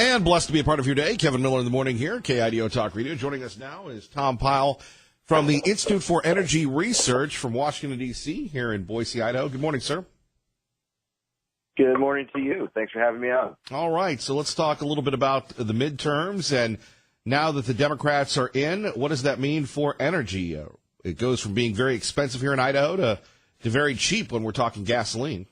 And blessed to be a part of your day. Kevin Miller in the morning here, KIDO Talk Radio. Joining us now is Tom Pyle from the Institute for Energy Research from Washington, D.C., here in Boise, Idaho. Good morning, sir. Good morning to you. Thanks for having me on. All right, so let's talk a little bit about the midterms. And now that the Democrats are in, what does that mean for energy? It goes from being very expensive here in Idaho to very cheap when we're talking gasoline.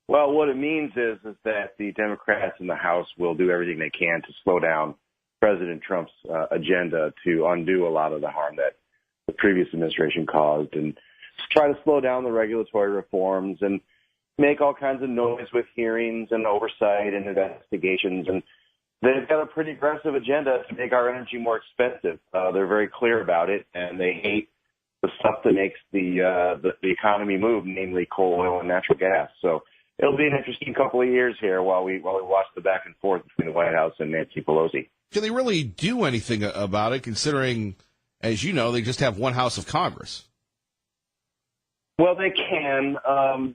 Well, what it means is that the Democrats in the House will do everything they can to slow down President Trump's agenda to undo a lot of the harm that the previous administration caused, and try to slow down the regulatory reforms and make all kinds of noise with hearings and oversight and investigations. And they've got a pretty aggressive agenda to make our energy more expensive. They're very clear about it, and they hate the stuff that makes the economy move, namely coal, oil, and natural gas. So it'll be an interesting couple of years here while we watch the back and forth between the White House and Nancy Pelosi. Can they really do anything about it, considering, as you know, they just have one House of Congress? Well, they can.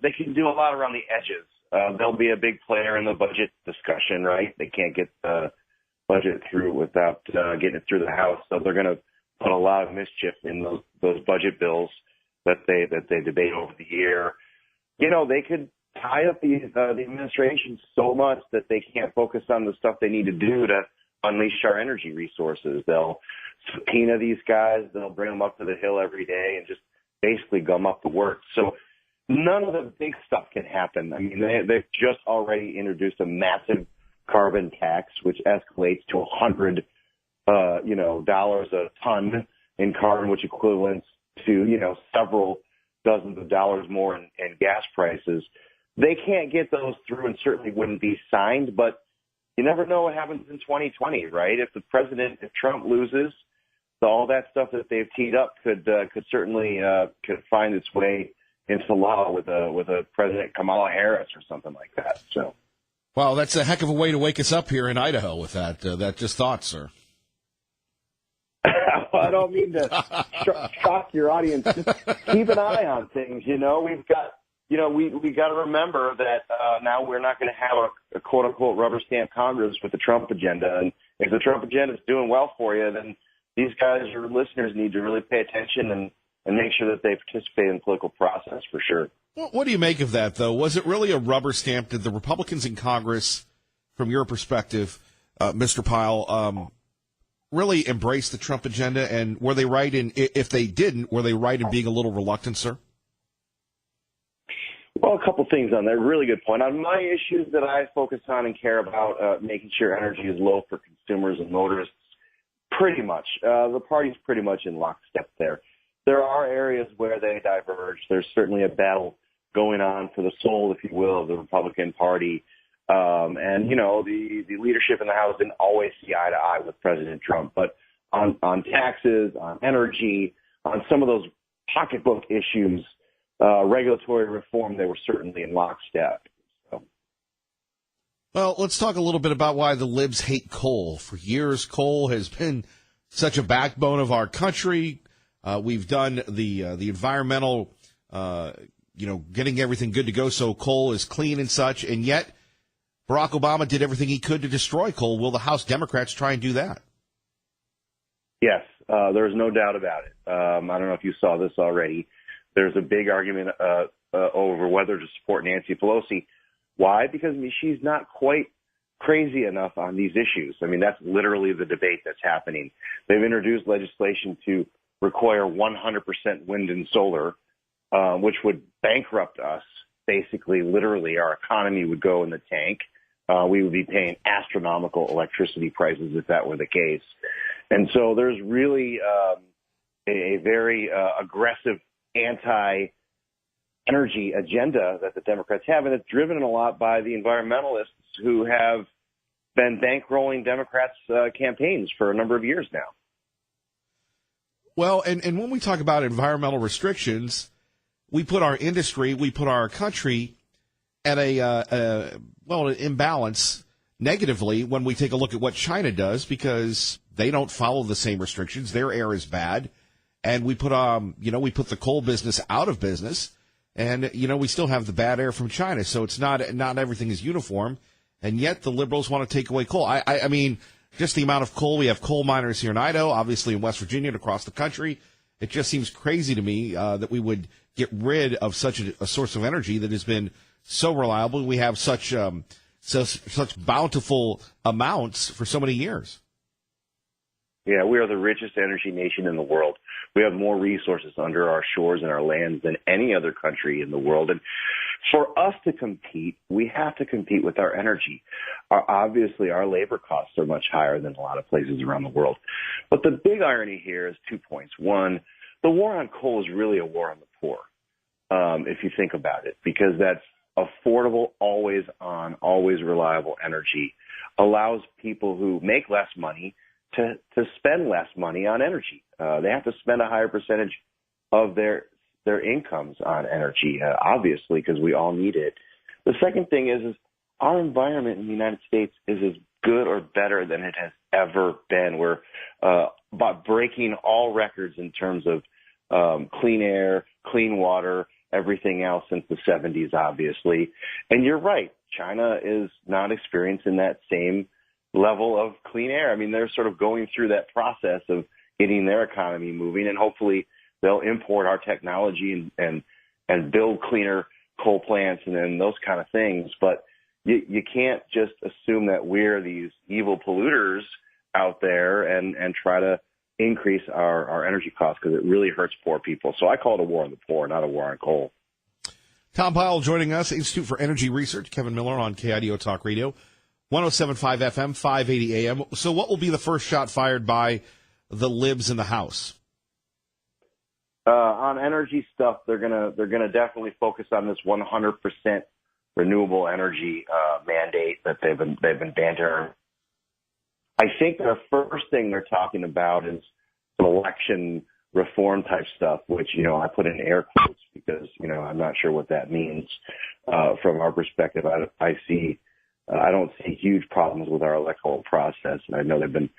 They can do a lot around the edges. They'll be a big player in the budget discussion, right? They can't get the budget through without getting it through the House, so they're going to put a lot of mischief in those budget bills that they debate over the year. You know, they could tie up the administration so much that they can't focus on the stuff they need to do to unleash our energy resources. They'll subpoena these guys. They'll bring them up to the Hill every day and just basically gum up the works. So none of the big stuff can happen. I mean, they've just already introduced a massive carbon tax, which escalates to $100 a ton in carbon, which equivalents to, several dozens of dollars more in gas prices. They can't get those through and certainly wouldn't be signed, but you never know what happens in 2020, right? If Trump loses, all that stuff that they've teed up could certainly could find its way into law with a President Kamala Harris or something like that. So, well, that's a heck of a way to wake us up here in Idaho with that. That just thought, sir. Well, I don't mean to shock your audience. Just keep an eye on things. We've got. We got to remember that now we're not going to have a quote-unquote rubber stamp Congress with the Trump agenda. And if the Trump agenda is doing well for you, then these guys, your listeners, need to really pay attention and make sure that they participate in the political process for sure. Well, what do you make of that, though? Was it really a rubber stamp? Did the Republicans in Congress, from your perspective, Mr. Pyle, really embrace the Trump agenda? And were they right in, if they didn't, were they right in being a little reluctant, sir? Well, a couple things on that. Really good point. On my issues that I focus on and care about, making sure energy is low for consumers and motorists, pretty much. The party's pretty much in lockstep there. There are areas where they diverge. There's certainly a battle going on for the soul, if you will, of the Republican Party. The leadership in the House didn't always see eye to eye with President Trump. But on taxes, on energy, on some of those pocketbook issues, regulatory reform, they were certainly in lockstep. So. Well, let's talk a little bit about why the libs hate coal. For years, coal has been such a backbone of our country. We've done the environmental, getting everything good to go so coal is clean and such, and yet Barack Obama did everything he could to destroy coal. Will the House Democrats try and do that? Yes, there's no doubt about it. I don't know if you saw this already. There's a big argument over whether to support Nancy Pelosi. Why? Because she's not quite crazy enough on these issues. I mean, that's literally the debate that's happening. They've introduced legislation to require 100% wind and solar, which would bankrupt us. Basically, literally, our economy would go in the tank. We would be paying astronomical electricity prices if that were the case. And so there's really a very aggressive anti-energy agenda that the Democrats have, and it's driven a lot by the environmentalists who have been bankrolling Democrats' campaigns for a number of years now. Well, and when we talk about environmental restrictions, we put our industry, we put our country at an imbalance negatively when we take a look at what China does, because they don't follow the same restrictions. Their air is bad. And we put the coal business out of business, and we still have the bad air from China. So it's not everything is uniform. and yet the liberals want to take away coal. I mean, just the amount of coal. We have coal miners here in Idaho, obviously in West Virginia and across the country. It just seems crazy to me that we would get rid of such a source of energy that has been so reliable. We have such bountiful amounts for so many years. Yeah, we are the richest energy nation in the world. We have more resources under our shores and our lands than any other country in the world. And for us to compete, we have to compete with our energy. Obviously, our labor costs are much higher than a lot of places around the world. But the big irony here is 2 points. One, the war on coal is really a war on the poor, if you think about it, because that's affordable, always on, always reliable energy, allows people who make less money to spend less money on energy. They have to spend a higher percentage of their incomes on energy, obviously, because we all need it. The second thing is our environment in the United States is as good or better than it has ever been. We're about breaking all records in terms of clean air, clean water, everything else since the 70s, obviously. And you're right, China is not experiencing that same level of clean air. I mean, they're sort of going through that process of getting their economy moving, and hopefully they'll import our technology and build cleaner coal plants and then those kind of things. But you can't just assume that we're these evil polluters out there and try to increase our energy costs, because it really hurts poor people. So I call it a war on the poor, not a war on coal. Tom Pyle joining us, Institute for Energy Research, Kevin Miller on KIDO Talk Radio, 107.5 FM, 580 AM. So what will be the first shot fired by the libs in the House? On energy stuff, they're gonna definitely focus on this 100% renewable energy mandate that they've been bantering. I think the first thing they're talking about is some election reform type stuff, which, I put in air quotes because, I'm not sure what that means. From our perspective, I don't see huge problems with our electoral process. And I know they've been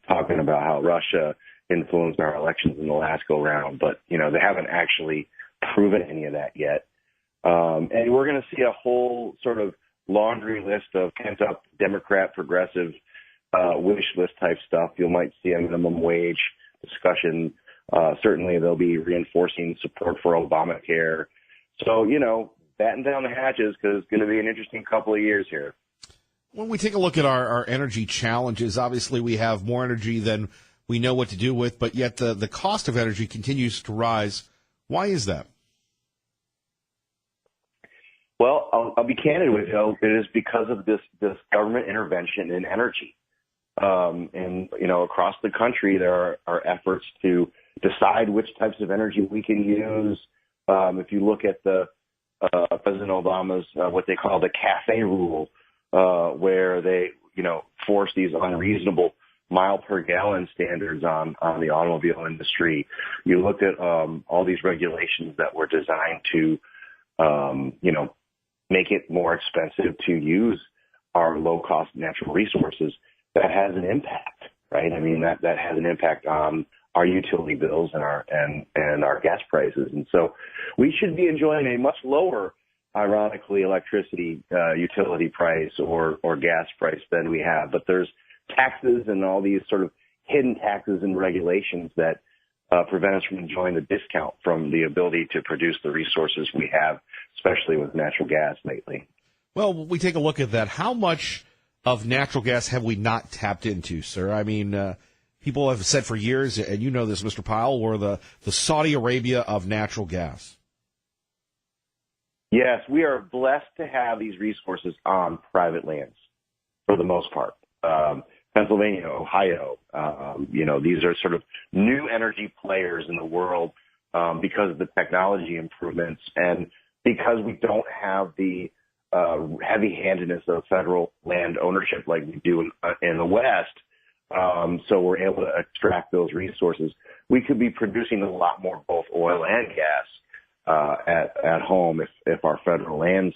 talking about how Russia influenced our elections in the last go round, but, they haven't actually proven any of that yet. And we're going to see a whole sort of laundry list of pent up Democrat progressive wish list type stuff. You might see a minimum wage discussion. Certainly they'll be reinforcing support for Obamacare. So, batten down the hatches, because it's going to be an interesting couple of years here. When we take a look at our energy challenges, obviously we have more energy than we know what to do with, but yet the cost of energy continues to rise. Why is that? Well, I'll be candid with you. It is because of this government intervention in energy. And, across the country, there are efforts to decide which types of energy we can use. If you look at President Obama's, what they call the CAFE rule, where they, force these unreasonable mile per gallon standards on the automobile industry. You look at all these regulations that were designed to, make it more expensive to use our low-cost natural resources. That has an impact, right? I mean, that has an impact on our utility bills and our gas prices. And so we should be enjoying a much lower, ironically, electricity utility price or gas price than we have. But there's taxes and all these sort of hidden taxes and regulations that prevent us from enjoying the discount from the ability to produce the resources we have, especially with natural gas lately. Well, we take a look at that. How much of natural gas have we not tapped into, sir? I mean, people have said for years, and you know this, Mr. Pyle, we're the Saudi Arabia of natural gas. Yes, we are blessed to have these resources on private lands for the most part. Pennsylvania, Ohio, these are sort of new energy players in the world because of the technology improvements and because we don't have the heavy-handedness of federal land ownership like we do in the West. So we're able to extract those resources. We could be producing a lot more both oil and gas at home if our federal lands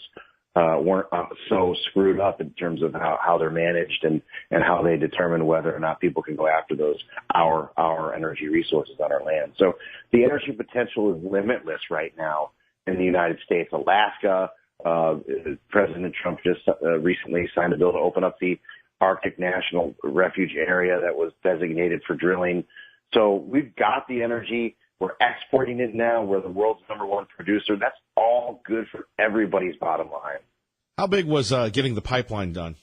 weren't so screwed up in terms of how they're managed and how they determine whether or not people can go after those our energy resources on our land. So the energy potential is limitless right now in the United States. Alaska, President Trump just recently signed a bill to open up the Arctic National Refuge area that was designated for drilling. So we've got the energy. We're exporting it now. We're the world's #1 producer. That's all good for everybody's bottom line. How big was getting the pipeline done?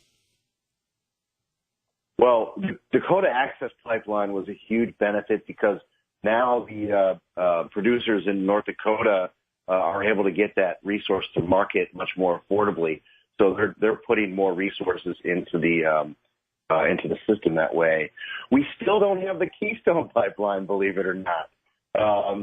Well, Dakota Access Pipeline was a huge benefit because now the producers in North Dakota are able to get that resource to market much more affordably. So they're putting more resources into the system that way. We still don't have the Keystone Pipeline, believe it or not.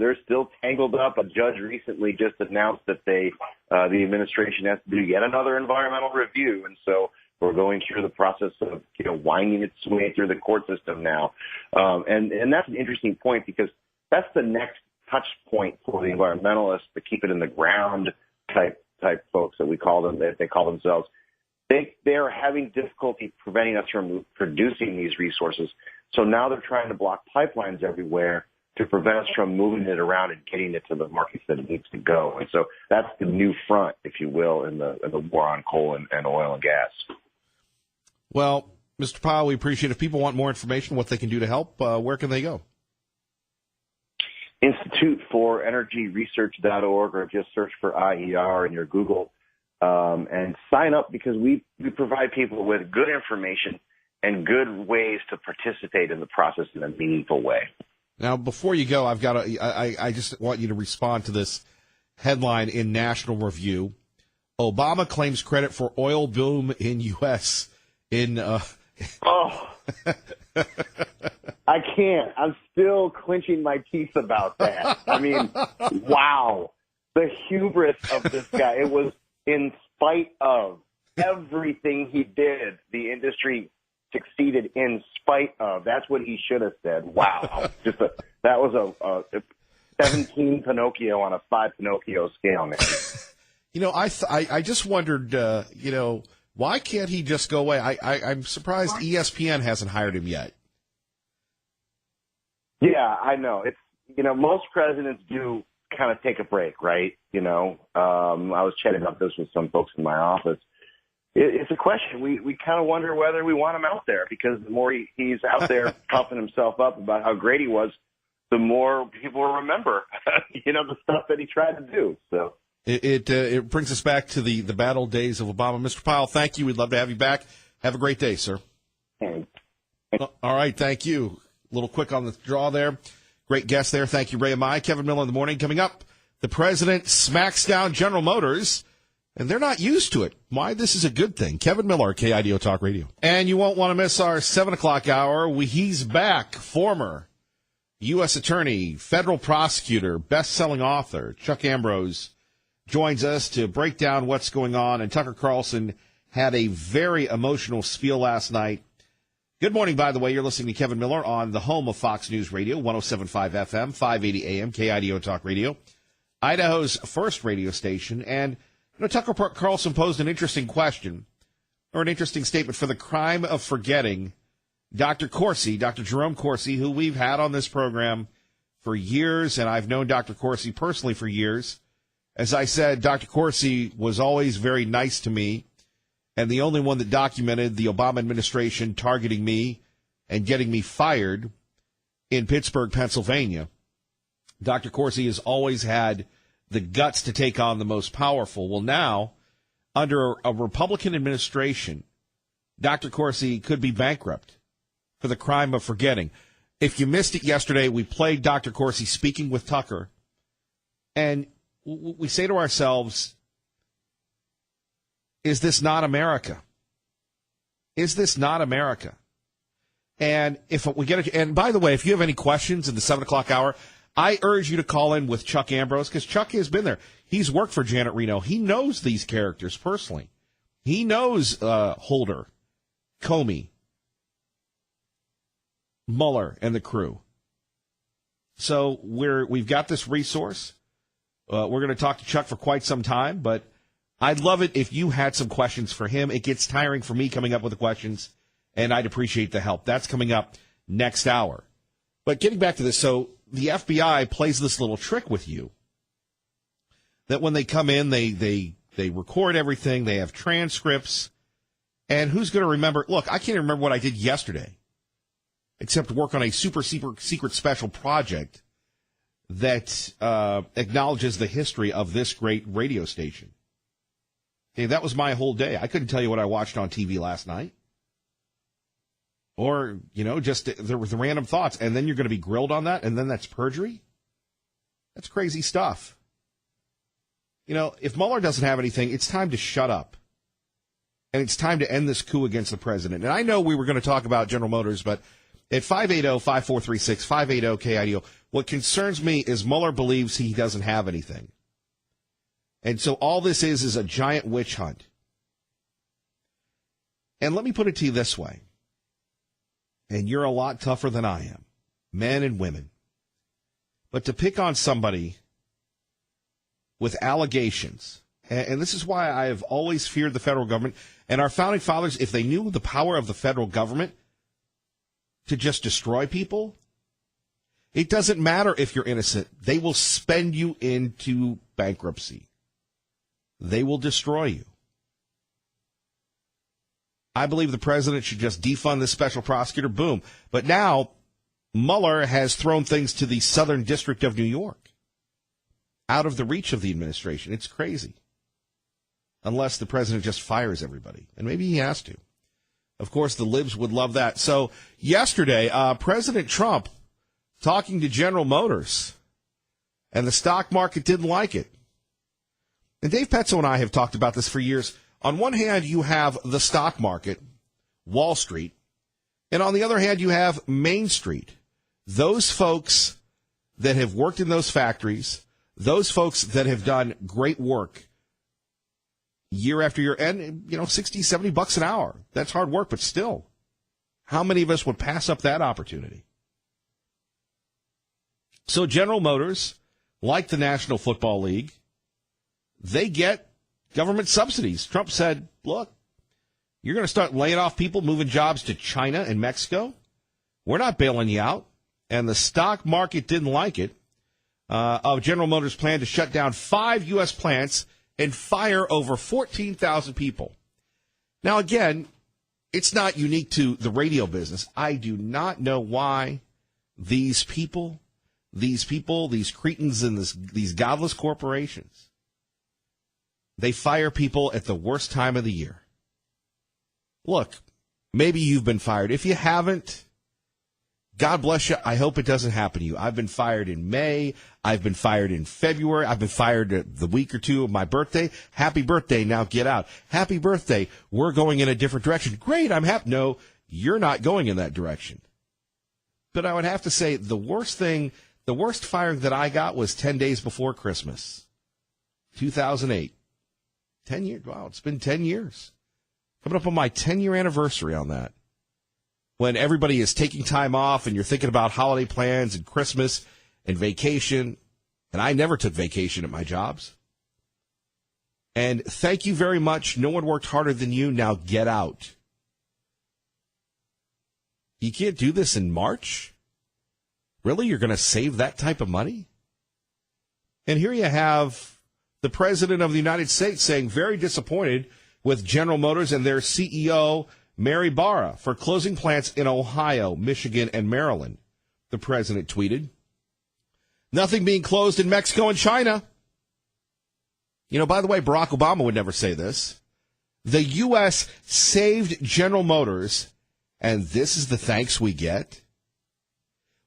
They're still tangled up. A judge recently just announced that the administration has to do yet another environmental review, and so we're going through the process of winding its way through the court system now. And that's an interesting point because that's the next touch point for the environmentalists, to keep it in the ground type folks that we call them, that they call themselves. They are having difficulty preventing us from producing these resources. So now they're trying to block pipelines everywhere to prevent us from moving it around and getting it to the markets that it needs to go. And so that's the new front, if you will, in the war on coal and oil and gas. Well, Mr. Powell, we appreciate it. If people want more information, what they can do to help, where can they go? InstituteForEnergyResearch.org, or just search for IER in your Google and sign up, because we provide people with good information and good ways to participate in the process in a meaningful way. Now, before you go, I just want you to respond to this headline in National Review. Obama claims credit for oil boom in U.S. Oh, I can't. I'm still clenching my teeth about that. I mean, wow. The hubris of this guy. It was in spite of everything he did, the industry succeeded in spite of. That's what he should have said. Wow. That was a 17 Pinocchio on a 5 Pinocchio scale, man. I just wondered, why can't he just go away? I'm surprised ESPN hasn't hired him yet. Yeah, I know. It's, most presidents do kind of take a break, right? I was chatting about this with some folks in my office. It's a question. We kind of wonder whether we want him out there, because the more he's out there puffing himself up about how great he was, the more people will remember, the stuff that he tried to do. So it brings us back to the bad old days of Obama. Mr. Powell, thank you. We'd love to have you back. Have a great day, sir. Thanks. All right, thank you. A little quick on the draw there. Great guest there. Thank you, Ray Amai. Kevin Miller in the morning. Coming up, the president smacks down General Motors, and they're not used to it. Why this is a good thing. Kevin Miller, KIDO Talk Radio. And you won't want to miss our 7 o'clock hour. He's back. Former U.S. Attorney, federal prosecutor, best-selling author, Chuck Ambrose, joins us to break down what's going on. And Tucker Carlson had a very emotional spiel last night. Good morning, by the way. You're listening to Kevin Miller on the home of Fox News Radio, 107.5 FM, 580 AM, KIDO Talk Radio, Idaho's first radio station. And Tucker Carlson posed an interesting question, or an interesting statement, for the crime of forgetting Dr. Corsi, Dr. Jerome Corsi, who we've had on this program for years, and I've known Dr. Corsi personally for years. As I said, Dr. Corsi was always very nice to me, and the only one that documented the Obama administration targeting me and getting me fired in Pittsburgh, Pennsylvania. Dr. Corsi has always had the guts to take on the most powerful. Well, now, under a Republican administration, Dr. Corsi could be bankrupt for the crime of forgetting. If you missed it yesterday, we played Dr. Corsi speaking with Tucker, and we say to ourselves, is this not America? Is this not America? And if we get it, and by the way, if you have any questions in the 7 o'clock hour, I urge you to call in with Chuck Ambrose, because Chuck has been there. He's worked for Janet Reno. He knows these characters personally. He knows Holder, Comey, Mueller, and the crew. So we've got this resource. We're going to talk to Chuck for quite some time, but I'd love it if you had some questions for him. It gets tiring for me coming up with the questions, and I'd appreciate the help. That's coming up next hour. But getting back to this, so the FBI plays this little trick with you, that when they come in, they They record everything. They have transcripts. And who's going to remember? Look, I can't even remember what I did yesterday, except work on a super secret special project that acknowledges the history of this great radio station. Okay, that was my whole day. I couldn't tell you what I watched on TV last night. Or, just the random thoughts. And then you're going to be grilled on that, and then that's perjury? That's crazy stuff. If Mueller doesn't have anything, it's time to shut up. And it's time to end this coup against the president. And I know we were going to talk about General Motors, but at 580-5436, 580-KIDO, what concerns me is Mueller believes he doesn't have anything. And so all this is a giant witch hunt. And let me put it to you this way. And you're a lot tougher than I am, men and women. But to pick on somebody with allegations, and this is why I have always feared the federal government, and our founding fathers, if they knew the power of the federal government to just destroy people, it doesn't matter if you're innocent. They will spend you into bankruptcy. They will destroy you. I believe the president should just defund this special prosecutor, boom. But now, Mueller has thrown things to the Southern District of New York, out of the reach of the administration. It's crazy. Unless the president just fires everybody. And maybe he has to. Of course, the libs would love that. So yesterday, President Trump talking to General Motors, and the stock market didn't like it. And Dave Petzo and I have talked about this for years. On one hand, you have the stock market, Wall Street, and on the other hand, you have Main Street. Those folks that have worked in those factories, those folks that have done great work year after year, and, $60-70 an hour. That's hard work, but still, how many of us would pass up that opportunity? So General Motors, like the National Football League, they get government subsidies. Trump said, look, you're going to start laying off people, moving jobs to China and Mexico. We're not bailing you out. And the stock market didn't like it. Of General Motors' plan to shut down 5 U.S. plants and fire over 14,000 people. Now, again, it's not unique to the radio business. I do not know why these people, these cretins in these godless corporations, they fire people at the worst time of the year. Look, maybe you've been fired. If you haven't, God bless you. I hope it doesn't happen to you. I've been fired in May. I've been fired in February. I've been fired the week or two of my birthday. Happy birthday. Now get out. Happy birthday. We're going in a different direction. Great. I'm happy. No, you're not going in that direction. But I would have to say the worst firing that I got was 10 days before Christmas, 2008. 10 years. Wow, it's been 10 years. Coming up on my 10-year anniversary on that. When everybody is taking time off and you're thinking about holiday plans and Christmas and vacation. And I never took vacation at my jobs. And thank you very much. No one worked harder than you. Now get out. You can't do this in March? Really? You're going to save that type of money? And here you have the President of the United States saying very disappointed with General Motors and their CEO, Mary Barra, for closing plants in Ohio, Michigan, and Maryland. The president tweeted. Nothing being closed in Mexico and China. By the way, Barack Obama would never say this. The U.S. saved General Motors, and this is the thanks we get.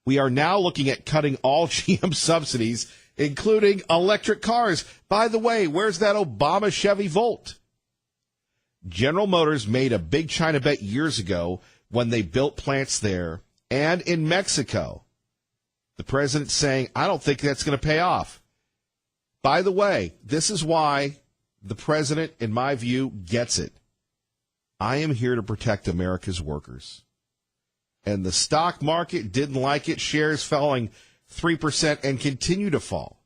We are now looking at cutting all GM subsidies, including electric cars. By the way, where's that Obama Chevy Volt? General Motors made a big China bet years ago when they built plants there and in Mexico. The president saying, I don't think that's going to pay off. By the way, this is why the president, in my view, gets it. I am here to protect America's workers. And the stock market didn't like it. Shares falling 3% and continue to fall.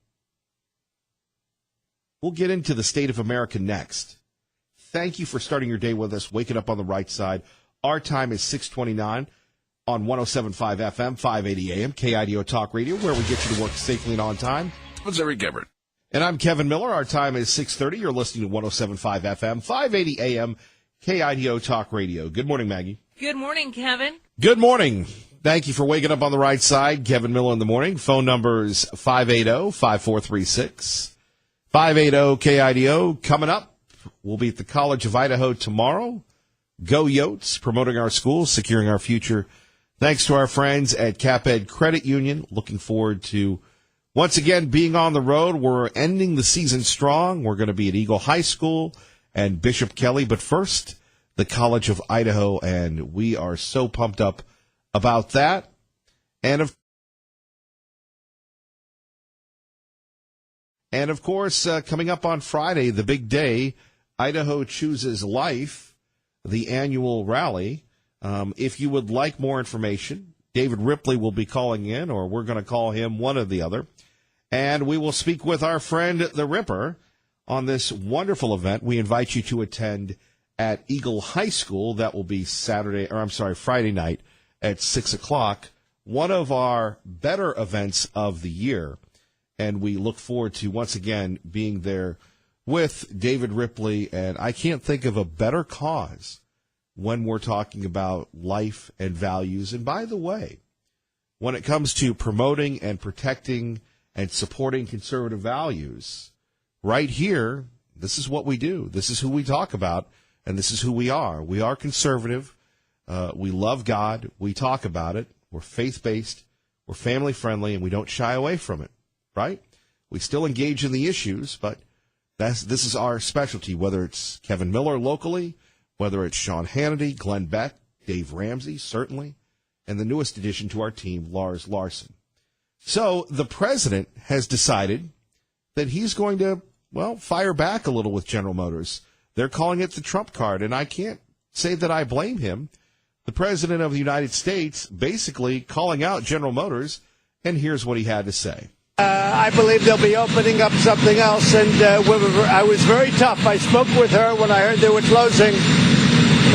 We'll get into the state of America next. Thank you for starting your day with us, waking up on the right side. Our time is 6:29 on 107.5 FM, 580 AM, KIDO Talk Radio, where we get you to work safely and on time. What's Eric Everett? And I'm Kevin Miller. Our time is 6:30. You're listening to 107.5 FM, 580 AM, KIDO Talk Radio. Good morning, Maggie. Good morning, Kevin. Good morning. Thank you for waking up on the right side. Kevin Miller in the morning. Phone number is 580-5436. 580-KIDO. Coming up, we'll be at the College of Idaho tomorrow. Go Yotes, promoting our schools, securing our future. Thanks to our friends at CapEd Credit Union. Looking forward to once again being on the road. We're ending the season strong. We're going to be at Eagle High School and Bishop Kelly. But first, the College of Idaho, and we are so pumped up about that. And of course, coming up on Friday, the big day, Idaho Chooses Life, the annual rally. If you would like more information, David Ripley will be calling in, or we're going to call him, one or the other. And we will speak with our friend, the Ripper, on this wonderful event we invite you to attend at Eagle High School. That will be Friday night at 6 o'clock. One of our better events of the year. And we look forward to, once again, being there with David Ripley. And I can't think of a better cause when we're talking about life and values. And by the way, when it comes to promoting and protecting and supporting conservative values, right here, this is what we do. This is who we talk about, and this is who we are. We are conservative. We love God. We talk about it. We're faith-based. We're family-friendly, and we don't shy away from it, right? We still engage in the issues, but this is our specialty, whether it's Kevin Miller locally, whether it's Sean Hannity, Glenn Beck, Dave Ramsey, certainly, and the newest addition to our team, Lars Larson. So the president has decided that he's going to, fire back a little with General Motors. They're calling it the Trump card, and I can't say that I blame him. The president of the United States basically calling out General Motors, and here's what he had to say. I believe they'll be opening up something else, and I was very tough. I spoke with her when I heard they were closing,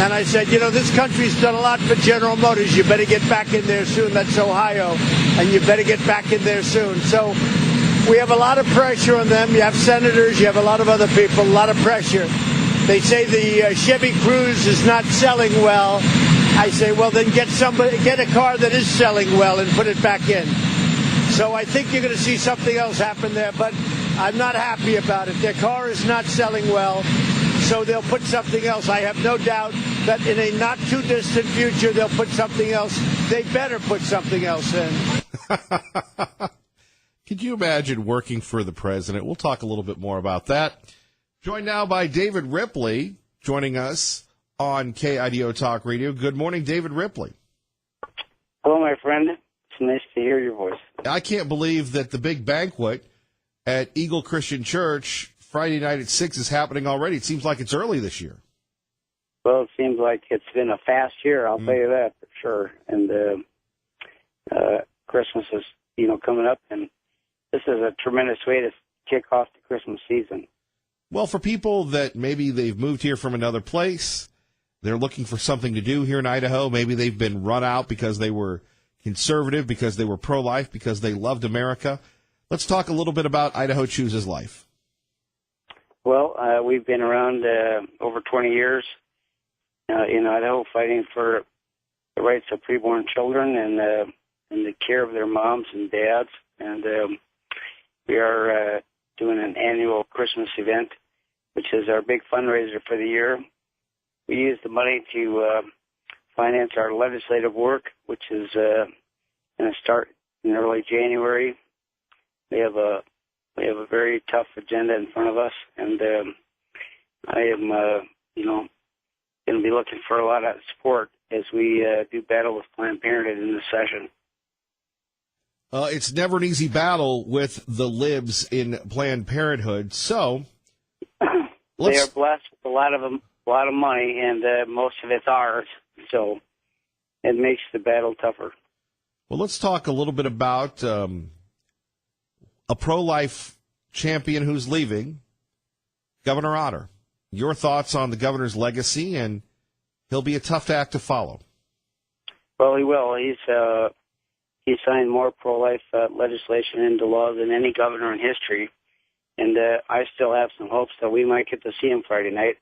and I said, this country's done a lot for General Motors. You better get back in there soon. That's Ohio, and you better get back in there soon. So we have a lot of pressure on them. You have senators, you have a lot of other people, a lot of pressure. They say the Chevy Cruze is not selling well. I say, well, then get a car that is selling well and put it back in. So I think you're going to see something else happen there, but I'm not happy about it. Their car is not selling well, so they'll put something else. I have no doubt that in a not-too-distant future, they'll put something else. They better put something else in. Could you imagine working for the president? We'll talk a little bit more about that. Joined now by David Ripley, joining us on KIDO Talk Radio. Good morning, David Ripley. Hello, my friend. It's nice to hear your voice. I can't believe that the big banquet at Eagle Christian Church Friday night at 6 is happening already. It seems like it's early this year. Well, it seems like it's been a fast year, I'll tell you that for sure. And Christmas is, coming up, and this is a tremendous way to kick off the Christmas season. Well, for people that maybe they've moved here from another place, they're looking for something to do here in Idaho. Maybe they've been run out because they were conservative, because they were pro-life, because they loved America. Let's talk a little bit about Idaho Chooses Life. Well, we've been around over 20 years in Idaho fighting for the rights of preborn children and the care of their moms and dads. And we are doing an annual Christmas event, which is our big fundraiser for the year. We use the money to finance our legislative work, which is going to start in early January. We have a very tough agenda in front of us, and I am, going to be looking for a lot of support as we do battle with Planned Parenthood in this session. It's never an easy battle with the libs in Planned Parenthood. So they are blessed with a lot of money, and most of it's ours. So it makes the battle tougher. Well, let's talk a little bit about a pro-life champion who's leaving, Governor Otter. Your thoughts on the governor's legacy, and he'll be a tough act to follow. Well, he will. He signed more pro-life legislation into law than any governor in history, And I still have some hopes that we might get to see him Friday night.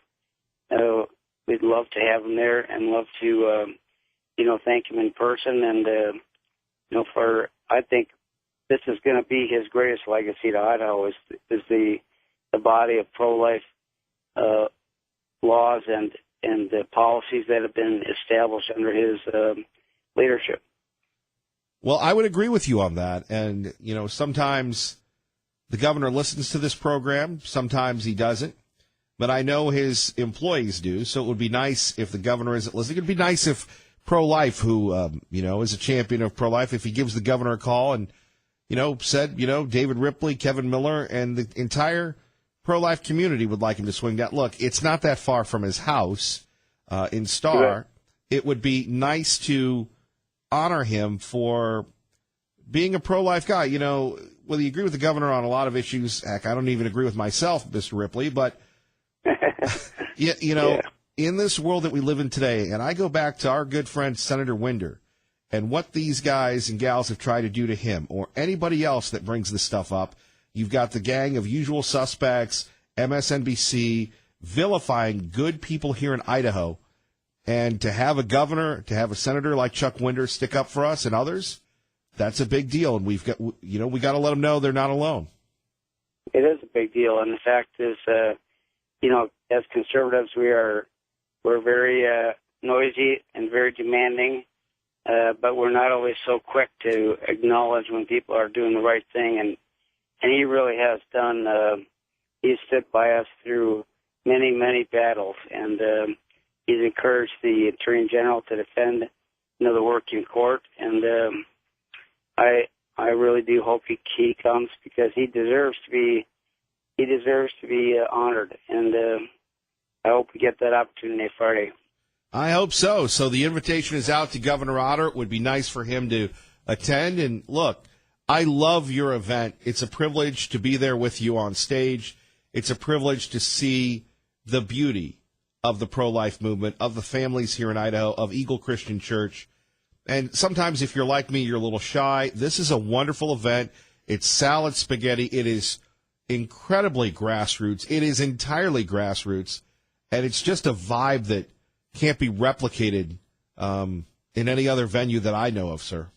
We'd love to have him there and love to, thank him in person. And, I think this is going to be his greatest legacy to Idaho is the body of pro-life laws and the policies that have been established under his leadership. Well, I would agree with you on that. And, sometimes the governor listens to this program. Sometimes he doesn't. But I know his employees do. So it would be nice if the governor isn't listening. It would be nice if pro-life, who, is a champion of pro-life, if he gives the governor a call and, said, David Ripley, Kevin Miller, and the entire pro-life community would like him to swing down. Look, it's not that far from his house in Star. Right. It would be nice to honor him for being a pro-life guy. Whether you agree with the governor on a lot of issues, heck, I don't even agree with myself, Mr. Ripley, but, in this world that we live in today, and I go back to our good friend Senator Winder and what these guys and gals have tried to do to him or anybody else that brings this stuff up. You've got the gang of usual suspects, MSNBC, vilifying good people here in Idaho. And to have a governor, to have a senator like Chuck Winder stick up for us and others, that's a big deal. And we got to let them know they're not alone. It is a big deal. And the fact is, as conservatives, we're very noisy and very demanding, but we're not always so quick to acknowledge when people are doing the right thing. And he really has done, he's stood by us through many, many battles. And he's encouraged the Attorney General to defend, the work in court. And I really do hope he comes because he deserves to be honored. And I hope we get that opportunity Friday. I hope so. So the invitation is out to Governor Otter. It would be nice for him to attend. And look, I love your event. It's a privilege to be there with you on stage. It's a privilege to see the beauty of the pro-life movement, of the families here in Idaho, of Eagle Christian Church. And sometimes if you're like me, you're a little shy. This is a wonderful event. It's salad spaghetti. It is incredibly grassroots. It is entirely grassroots. And it's just a vibe that can't be replicated in any other venue that I know of, sir.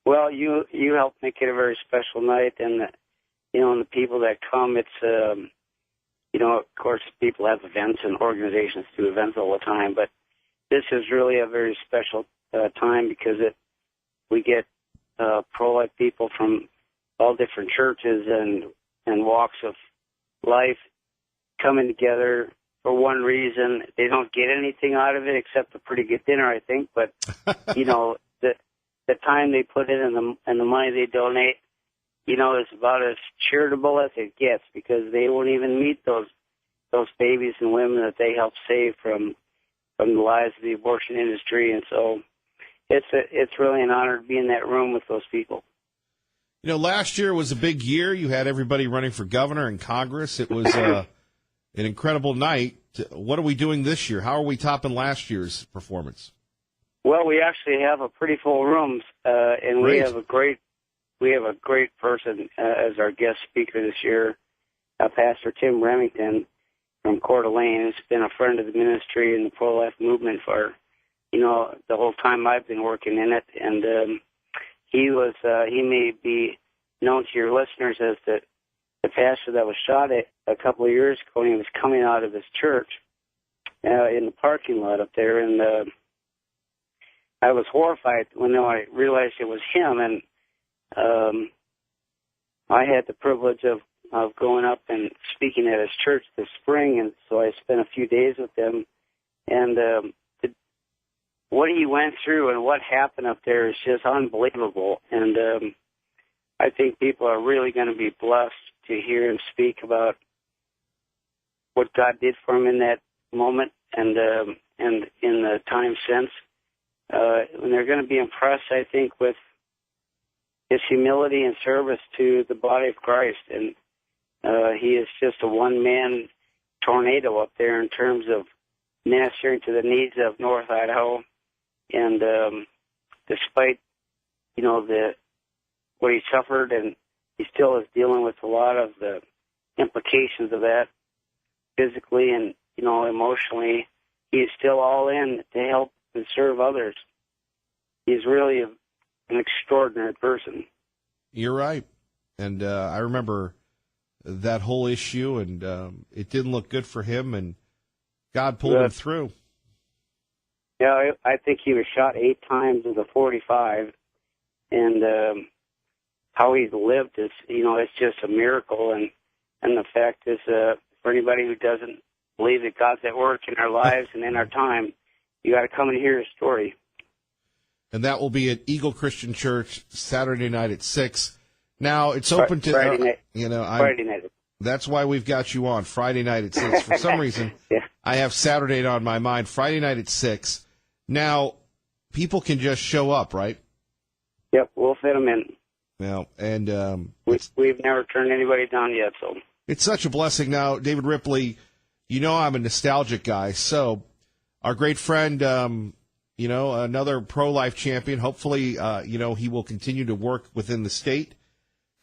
Well, you helped make it a very special night. And, and the people that come, it's, of course, people have events and organizations do events all the time. But this is really a very special time because we get pro-life people from all different churches and walks of life coming together for one reason. They don't get anything out of it except a pretty good dinner, I think. But the time they put in and the money they donate, is about as charitable as it gets because they won't even meet those babies and women that they help save from the lives of the abortion industry. And so it's really an honor to be in that room with those people. Last year was a big year. You had everybody running for governor and Congress. It was an incredible night. What are we doing this year? How are we topping last year's performance? Well, we actually have a pretty full room, and Great. we have a great person as our guest speaker this year, Pastor Tim Remington from Coeur d'Alene, who's been a friend of the ministry and the pro-life movement for, the whole time I've been working in it. And he may be known to your listeners as the pastor that was shot at a couple of years ago when he was coming out of his church in the parking lot up there. And I was horrified when I realized it was him. And I had the privilege of going up and speaking at his church this spring, and so I spent a few days with him. And what he went through and what happened up there is just unbelievable. And I think people are really going to be blessed to hear him speak about what God did for him in that moment and in the time since. And they're going to be impressed, I think, with his humility and service to the body of Christ. And he is just a one-man tornado up there in terms of ministering to the needs of North Idaho. And despite, what he suffered, and he still is dealing with a lot of the implications of that physically and, emotionally, he is still all in to help and serve others. He's really an extraordinary person. You're right. And I remember that whole issue, and it didn't look good for him, and God pulled him through. Yeah, I think he was shot 8 times with a .45, and how he's lived is, it's just a miracle. And the fact is, for anybody who doesn't believe that God's at work in our lives and in our time, you got to come and hear his story. And that will be at Eagle Christian Church Saturday night at 6. Now it's open to Friday night. Friday night. That's why we've got you on Friday night at 6. For some reason, yeah. I have Saturday on my mind. Friday night at 6. Now, people can just show up, right? Yep, we'll fit them in. Well, and we've never turned anybody down yet, so it's such a blessing. Now, David Ripley, I'm a nostalgic guy, so our great friend, another pro-life champion. Hopefully, he will continue to work within the state.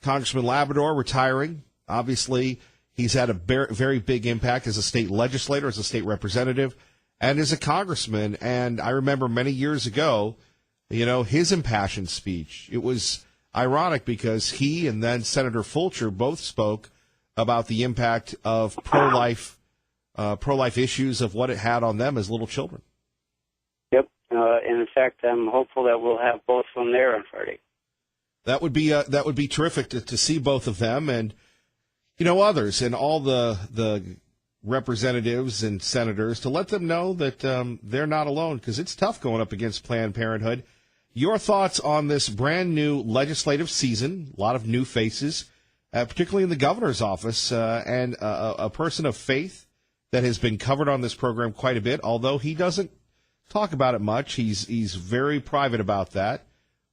Congressman Labrador retiring. Obviously, he's had a very big impact as a state legislator, as a state representative, and as a congressman. And I remember many years ago, his impassioned speech. It was ironic because he and then Senator Fulcher both spoke about the impact of pro-life issues, of what it had on them as little children. Yep. And in fact, I'm hopeful that we'll have both of them there on Friday. That would be terrific to see both of them, and others, and all the representatives and senators, to let them know that they're not alone, because it's tough going up against Planned Parenthood. Your thoughts on this brand new legislative season? A lot of new faces, particularly in the governor's office, and a person of faith that has been covered on this program quite a bit, although he doesn't talk about it much. He's very private about that.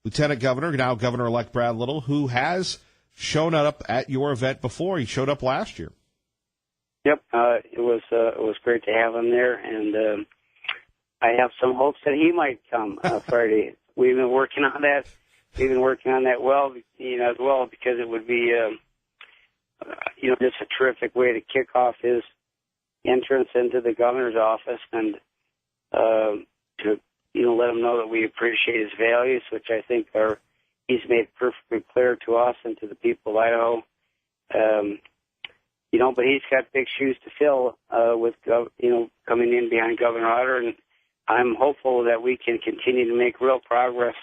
Lieutenant Governor, now Governor-elect Brad Little, who has shown up at your event before. He showed up last year. Yep, it was great to have him there, and I have some hopes that he might come Friday. We've been working on that. We've been working on that as well, because it would be, just a terrific way to kick off his entrance into the governor's office, and to let him know that we appreciate his values, which I think he's made perfectly clear to us and to the people of Idaho. But he's got big shoes to fill with coming in behind Governor Otter, and I'm hopeful that we can continue to make real progress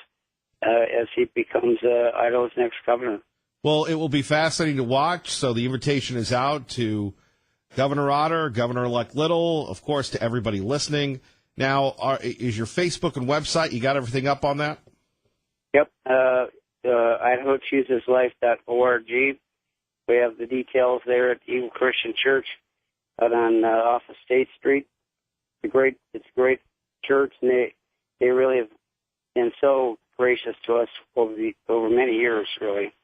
as he becomes Idaho's next governor. Well, it will be fascinating to watch. So the invitation is out to Governor Otter, Governor-elect Little, of course, to everybody listening. Now, is your Facebook and website, you got everything up on that? Yep. IdahoChoosesLife.org. We have the details there at Eagle Christian Church out on off of State Street. It's a great church, and they really have been so gracious to us over many years, really.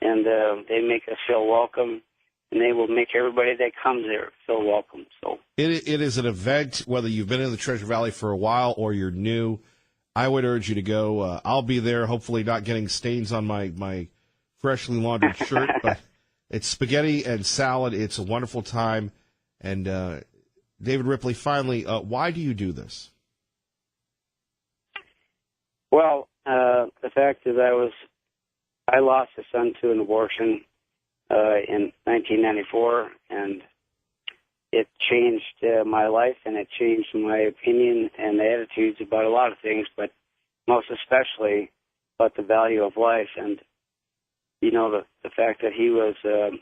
And they make us feel welcome, and they will make everybody that comes there feel welcome. So it is an event, whether you've been in the Treasure Valley for a while or you're new. I would urge you to go. I'll be there, hopefully not getting stains on my freshly laundered shirt, but it's spaghetti and salad. It's a wonderful time. And David Ripley, finally, why do you do this? Well, the fact is I lost a son to an abortion in 1994, and it changed my life, and it changed my opinion and attitudes about a lot of things, but most especially about the value of life. And, the fact that he was an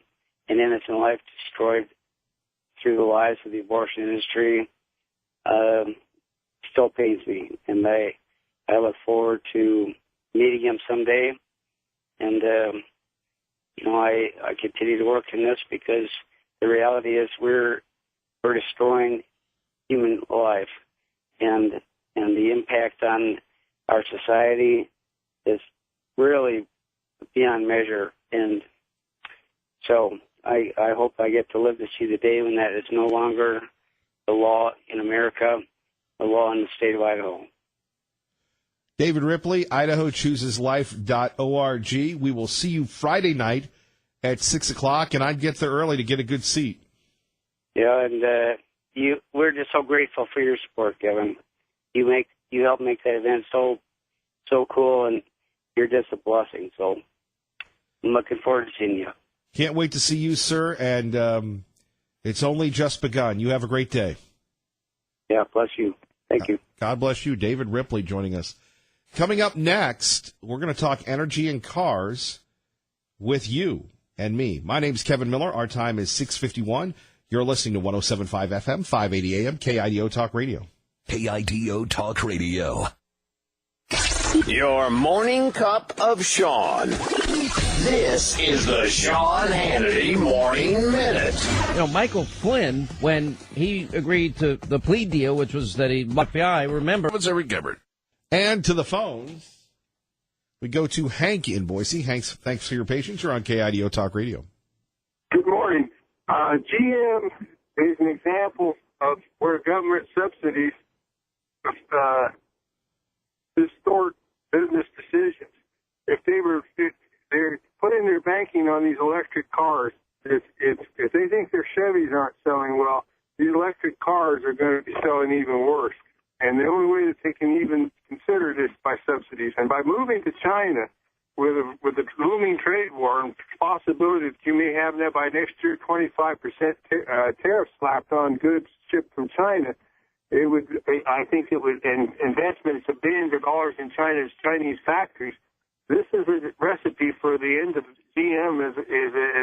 innocent life destroyed through the lies of the abortion industry still pains me. And I look forward to meeting him someday. And, I continue to work in this because the reality is we're destroying human life, and the impact on our society is really beyond measure. And so I hope I get to live to see the day when that is no longer the law in America, the law in the state of Idaho. David Ripley, IdahoChoosesLife.org. We will see you Friday night at 6 o'clock, and I'd get there early to get a good seat. Yeah, and we're just so grateful for your support, Kevin. You help make that event so cool, and you're just a blessing. So I'm looking forward to seeing you. Can't wait to see you, sir, and it's only just begun. You have a great day. Yeah, bless you. Thank you. God bless you. David Ripley joining us. Coming up next, we're going to talk energy and cars with you and me. My name's Kevin Miller. Our time is 6:51. You're listening to 107.5 FM, 580 AM, KIDO Talk Radio. KIDO Talk Radio. Your morning cup of Sean. This is the Sean Hannity Morning Minute. You know, Michael Flynn, when he agreed to the plea deal, which was that he FBI, remember. What's Eric Gibbert? And to the phones, we go to Hank in Boise. Hank, thanks for your patience. You're on KIDO Talk Radio. Good morning. GM is an example of where government subsidies distort business decisions. If they're putting their banking on these electric cars, if they think their Chevys aren't selling well, these electric cars are going to be selling even worse. And the only way that they can even consider this by subsidies. And by moving to China with the looming trade war and possibility that you may have that by next year 25% tariff slapped on goods shipped from China, I think it would, and investments of billions of dollars in Chinese factories. This is a recipe for the end of GM as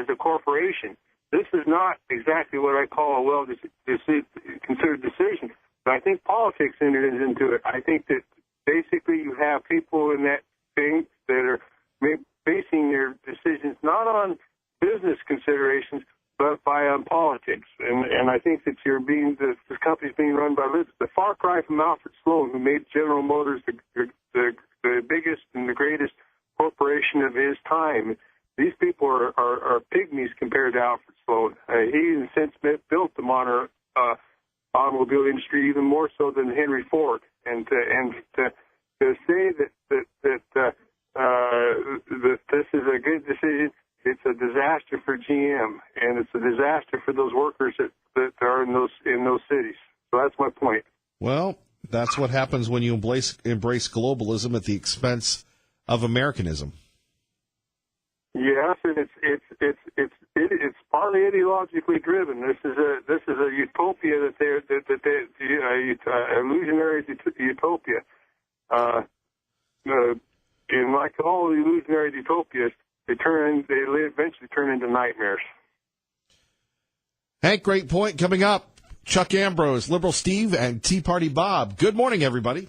a corporation. This is not exactly what I call a well-considered decision. But I think politics enters into it. I think that basically you have people in that thing that are basing their decisions not on business considerations, but by politics. And I think that this company's being run by libs. The far cry from Alfred Sloan, who made General Motors the biggest and the greatest corporation of his time. These people are pygmies compared to Alfred Sloan. He, in a sense, built the modern automobile industry even more so than Henry Ford. And to say that this is a good decision, it's a disaster for GM, and it's a disaster for those workers that are in those cities. So that's my point. Well, that's what happens when you embrace globalism at the expense of Americanism. Yes, and it's partly ideologically driven. This is a utopia illusionary utopia. And like all illusionary utopias, they eventually turn into nightmares. Hank, great point. Coming up, Chuck Ambrose, Liberal Steve, and Tea Party Bob. Good morning, everybody.